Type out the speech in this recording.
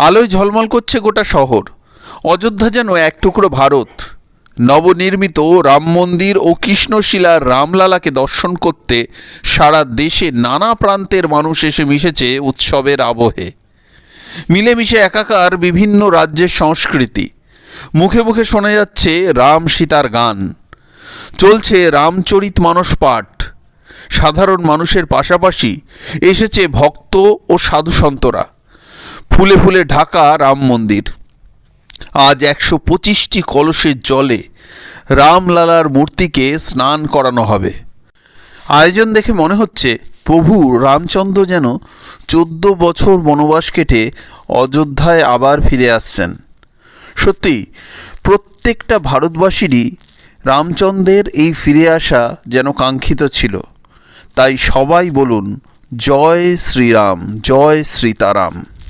আলোয় ঝলমল করছে গোটা শহর। অযোধ্যা যেন এক টুকরো ভারত। নবনির্মিত রাম মন্দির ও কৃষ্ণশিলার রামলালাকে দর্শন করতে সারা দেশে নানা প্রান্তের মানুষ এসে মিশেছে উৎসবের আবহে। মিলেমিশে একাকার বিভিন্ন রাজ্যের সংস্কৃতি। মুখে মুখে শোনা যাচ্ছে রাম সীতার গান, চলছে রামচরিতমানস পাঠ। সাধারণ মানুষের পাশাপাশি এসেছে ভক্ত ও সাধুসন্তরা। ফুলে ফুলে ঢাকা রাম মন্দির। আজ 125টি কলসের জলে রামলালার মূর্তিকে স্নান করানো হবে। আয়োজন দেখে মনে হচ্ছে প্রভু রামচন্দ্র যেন 14 বছর বনবাস কেটে অযোধ্যায় আবার ফিরে আসছেন। সত্যি প্রত্যেকটা ভারতবাসীরই রামচন্দ্রের এই ফিরে আসা যেন কাঙ্ক্ষিত ছিল। তাই সবাই বলুন, জয় শ্রীরাম, জয় সীতারাম।